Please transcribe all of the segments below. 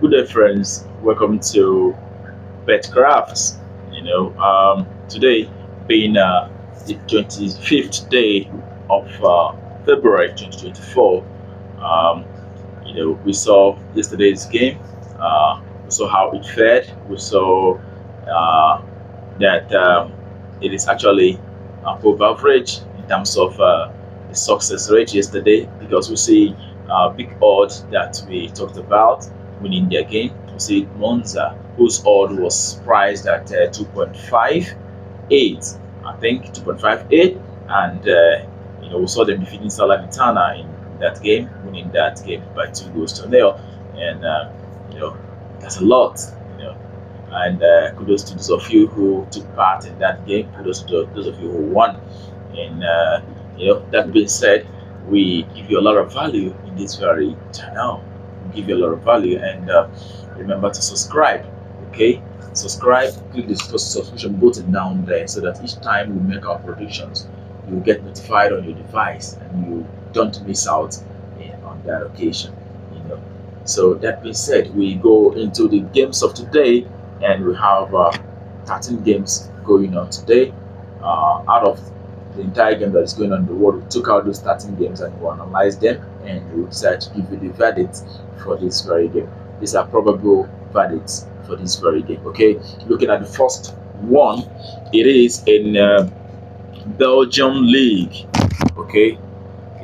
Good day, friends. Welcome to Betcrafts. Today being the 25th day of February 2024. Um, we saw yesterday's game. We saw how it fared. We saw uh, that it is actually above average in terms of the success rate yesterday because we see big odds that we talked about winning their game. We see Monza, whose odd was priced at 2.58, I think 2.58, and we saw them defeating Salernitana in that game, winning that game by 2 goals to 0, and that's a lot. You know, and kudos to those of you who took part in that game. Kudos to those of you who won. And that being said, we give you a lot of value in this very channel. We give you a lot of value, and remember to subscribe. Okay, subscribe. Click the subscription button down there so that each time we make our predictions, you get notified on your device and you don't miss out on that occasion. So that being said, we go into the games of today, and we have 13 games going on today. Out of the entire game that is going on in the world, we took out those 13 games and we analyzed them, and we decided to give you the verdict for this very game. These are probable verdicts for this very game. Okay, looking at the first one, it is in Belgium League. Okay,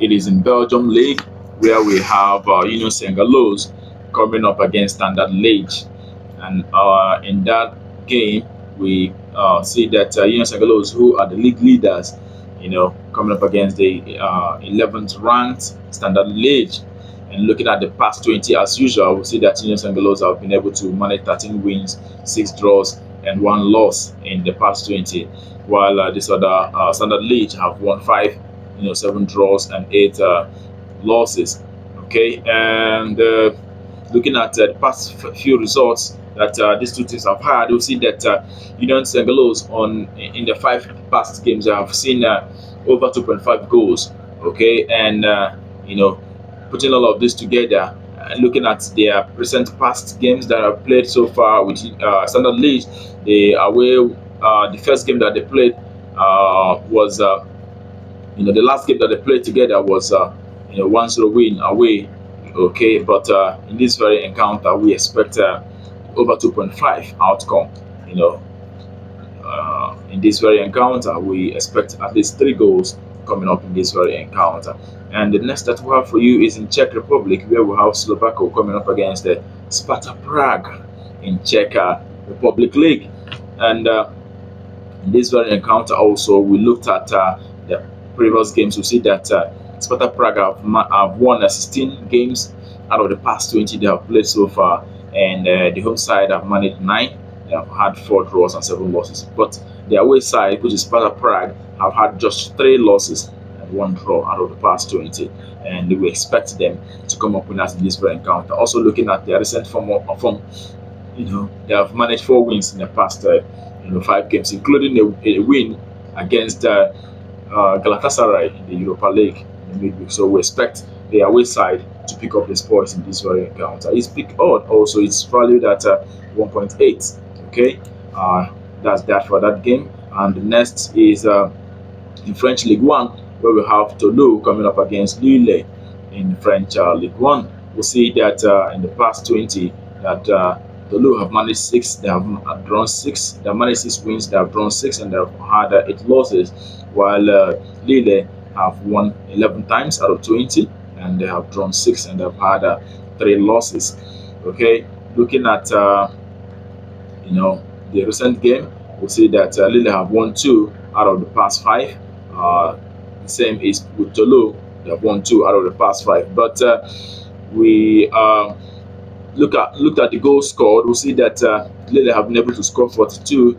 it is in Belgium League where we have Union Saint-Gilloise coming up against Standard Liège, and in that game we see that Union Saint-Gilloise, who are the league leaders, coming up against the 11th ranked Standard Liège. And looking at the past 20, as usual, we see that Union Saint-Gilloise have been able to manage 13 wins, 6 draws, and 1 loss in the past 20, while this other Standard Liège have won 5, 7 draws and 8 losses. Okay, and looking at the past few results that these two teams have had, we'll see that Union Saint-Gilloise in the 5 past games have seen over 2.5 goals. Okay, and putting all of this together and looking at their recent past games that have played so far with Standard Liège, the first game that they played was the last game that they played together was 1-0 win away. Okay, but in this very encounter we expect over 2.5 outcome. In this very encounter we expect at least 3 goals coming up in this very encounter. And the next that we have for you is in Czech Republic, where we have Slovakia coming up against the Sparta Prague in Czech Republic League. And in this very encounter also, we looked at the previous games. We see that Sparta Prague have won 16 games out of the past 20 they have played so far, and the home side have managed 9. They have had 4 draws and 7 losses. But the away side, which is Sparta Prague, have had just 3 losses and 1 draw out of the past 20, and we expect them to come up winners in this very encounter. Also looking at their recent form, they have managed 4 wins in the past 5 games, including a win against Galatasaray in the Europa League in the midweek. So we expect the away side to pick up the points in this very encounter. Its pick odd also is valued at 1.8. Okay, that's that for that game. And the next is in French Ligue 1, where we have Toulouse coming up against Lille in French Ligue 1. We see that in the past 20 that Toulouse have managed 6, they have drawn 6, they have managed 6 wins, they have drawn 6, and they have had 8 losses, while Lille have won 11 times out of 20, and they have drawn 6, and they have had 3 losses. Okay, looking at the recent game, we see that Lille have won 2 out of the past 5. The same is with Toulouse; they have won 2 out of the past 5. But we looked at the goals scored. We see that Lille have been able to score 42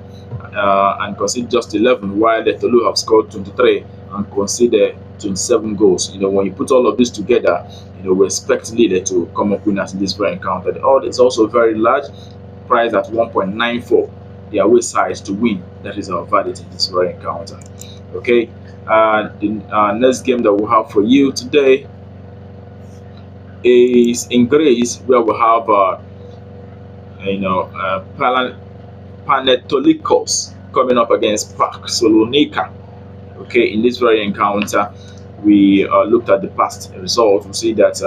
and concede just 11, while the Toulouse have scored 23 and conceded 27 goals. When you put all of this together, we expect Lille to come up winners in this very encounter. The odd is also very large, priced at 1.94. The away side to win. That is our verdict in this very encounter. Okay, the next game that we have for you today is in Greece, where we have Panetolikos coming up against Park Salonika. Okay, in this very encounter, we looked at the past results. We see that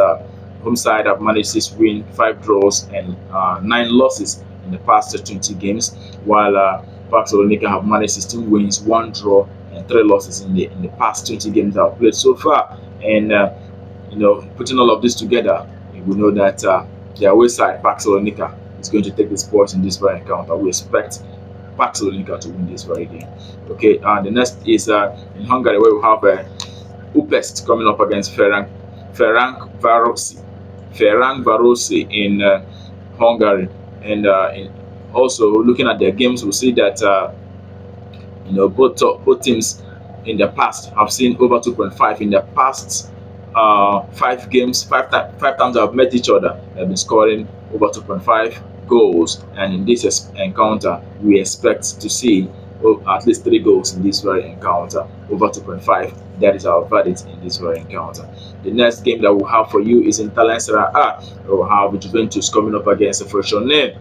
home side have managed 6 wins, 5 draws, and 9 losses in the past 20 games, while Park Salonika have managed 16 wins, 1 draw, and 3 losses in the past 20 games that have played so far. And putting all of this together, we know that the away side, Park Salonika, is going to take the spoils in this very encounter. We expect Park Salonika to win this very game. Okay, the next is in Hungary, where we have Upest coming up against Ferencvárosi in Hungary. And also looking at their games, we see that both teams in the past have seen over 2.5 in the past 5 games. Five times they have met each other. They've been scoring over 2.5 goals, and in this encounter, we expect to see at least 3 goals in this very encounter, over 2.5. That is our verdict in this very encounter. The next game that we'll have for you is in Italian Serie A. We'll have Juventus coming up against the Frosinone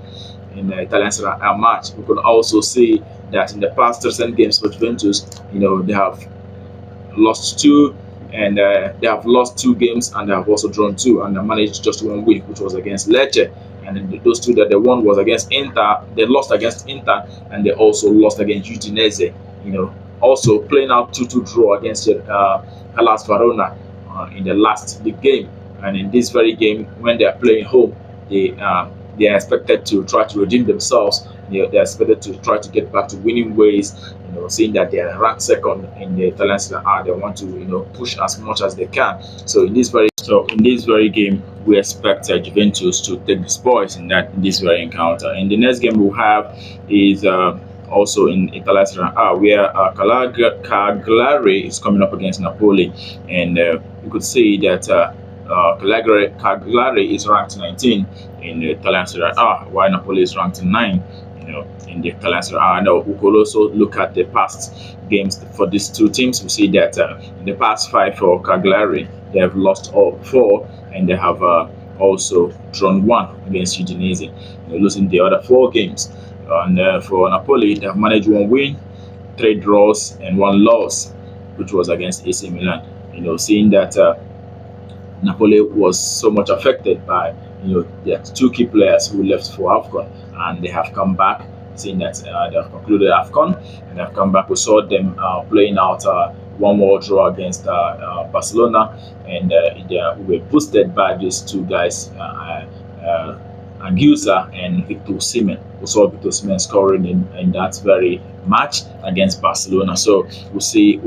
in the Italian Serie A match. We can also see that in the past recent games for Juventus, they have lost 2, and they have lost 2 games, and they have also drawn 2, and they managed just 1 win, which was against Lecce. And those 2 that they won was against Inter. They lost against Inter, and they also lost against Udinese. Also playing out 2-2 draw against Hellas Verona in the last league game. And in this very game, when they are playing home, they are expected to try to redeem themselves. They are expected to try to get back to winning ways. Seeing that they are ranked second in the Italian Serie A, they want to push as much as they can. So in this very game, we expect Juventus to take the spoils in this very encounter. And the next game we'll have is also in Italian Serie A, where Cagliari is coming up against Napoli, and you could see that Cagliari is ranked 19 in the Italian Serie A, while Napoli is ranked 9. In the Italian Serie A. Now, we could also look at the past games for these 2 teams. We see that in the past 5 for Cagliari, they have lost all 4, and they have also drawn 1 against Udinese, losing the other 4 games. And for Napoli, they have managed 1 win, 3 draws, and 1 loss, which was against AC Milan. Seeing that Napoli was so much affected by their 2 key players who left for AFCON, and they have come back, seeing that they have concluded AFCON, and they have come back. We saw them playing out 1 more draw against Barcelona, and they were boosted by these 2 guys, Anguissa and Victor Osimhen. We saw Victor Osimhen scoring in that very match against Barcelona. So we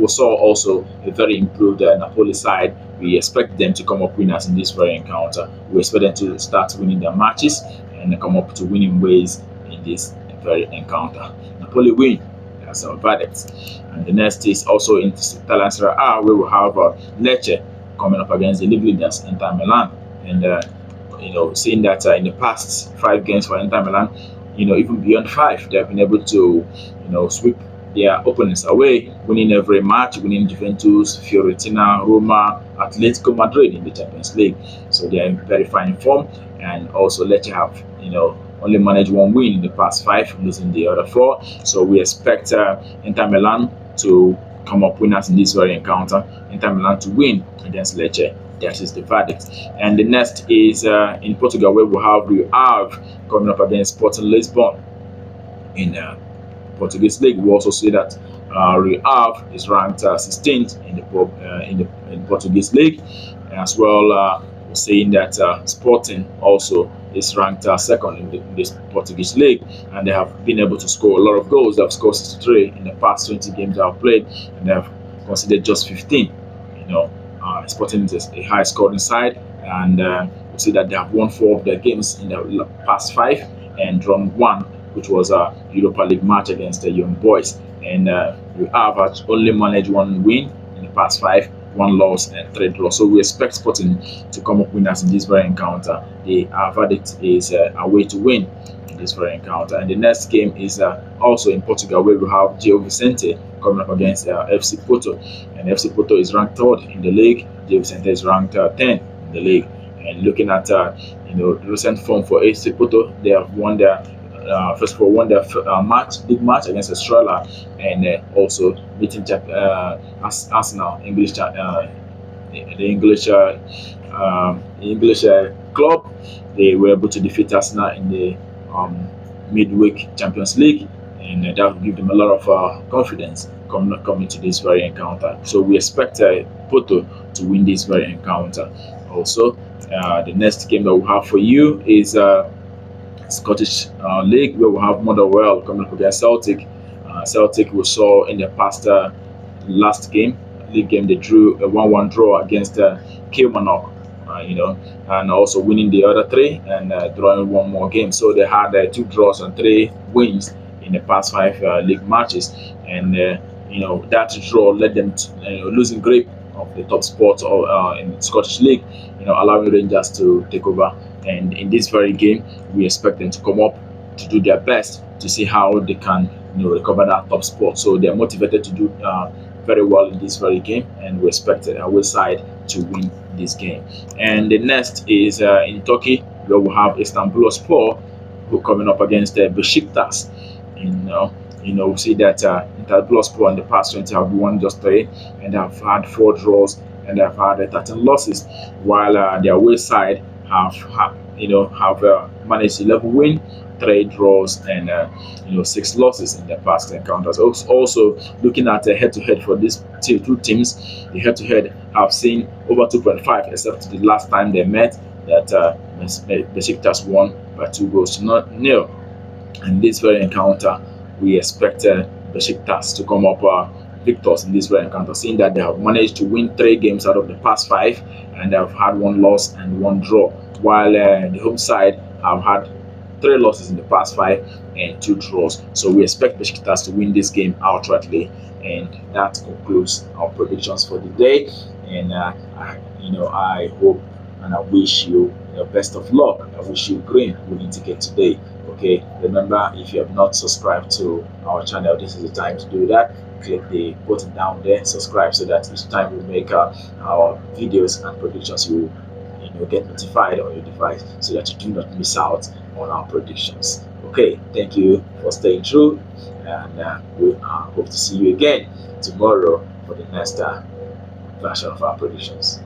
saw also a very improved Napoli side. We expect them to come up winners in this very encounter. We expect them to start winning their matches and come up to winning ways in this very encounter. Napoli win. That's our verdict. And the next is also in Italian Serie A, where we have Lecce coming up against the league leaders Inter Milan. And seeing that in the past 5 games for Inter Milan, even beyond 5, they have been able to sweep their opponents away, winning every match, winning Juventus, Fiorentina, Roma, Atletico Madrid in the Champions League. So they are in very fine form. And also Lecce have only managed 1 win in the past 5, losing the other 4. So we expect Inter Milan to come up winners in this very encounter. Inter Milan to win against Lecce. That is the verdict. And the next is in Portugal, where we have Rio Ave coming up against Sporting Lisbon in Portuguese league. We also see that Rio Ave is ranked 16th in the Portuguese league, as well. We're saying that Sporting also is ranked 2nd in this Portuguese league, and they have been able to score a lot of goals. They have scored 63 in the past 20 games they have played, and they have conceded just 15. Sporting is a high scoring side, and we see that they have won 4 of their games in the past 5 and drawn 1, which was a Europa League match against the Young Boys. And we have only managed 1 win in the past 5, 1 loss, and 3 draws. So we expect Sporting to come up winners in this very encounter. The verdict is away to win in this very encounter. And the next game is also in Portugal, where we have Gil Vicente coming up against FC Porto. And FC Porto is ranked 3rd in the league. Gil Vicente is ranked 10th in the league. And looking at the recent form for AC Porto. They have won their first of all won their big match against Australia, and also beating Arsenal, the English club. They were able to defeat Arsenal in the midweek Champions League, and that will give them a lot of confidence coming to this very encounter. So we expect Porto to win this very encounter. Also, the next game that we have for you is Scottish League, where we have Motherwell coming up against Celtic. Celtic we saw in the past last league game, they drew a 1-1 draw against Kilmarnock, and also winning the other three and drawing one more game. So they had 2 draws and 3 wins in the past 5 league matches, and that draw led them to losing grip of the top spot in the Scottish League, allowing Rangers to take over. And in this very game, we expect them to come up to do their best to see how they can recover that top spot. So they are motivated to do very well in this very game, and we expect our side to win this game. And the next is in Turkey, where we have Istanbulspor, who coming up against Besiktas. We see that Istanbulspor in the past 20 have won just 3, and have had 4 draws, and have had 13 losses, while their away side have managed 11 wins, 3 draws, and 6 losses in their past encounters. Also, looking at a head-to-head for these two teams, the head-to-head have seen over 2.5, except the last time they met, that Besiktas won by 2-0. In this very encounter, we expect Besiktas to come up victors in this very encounter, seeing that they have managed to win 3 games out of the past 5, and they have had 1 loss and 1 draw, while the home side have had 3 losses in the past 5 and 2 draws. So we expect Besiktas to win this game outrightly, and that concludes our predictions for the day. And I hope and I wish you the best of luck. I wish you green winning ticket today. Okay, remember, if you have not subscribed to our channel, this is the time to do that. Click the button down there, subscribe, so that each time we make our videos and predictions, you get notified on your device, so that you do not miss out on our predictions. Okay, thank you for staying true, and we hope to see you again tomorrow for the next version of our predictions.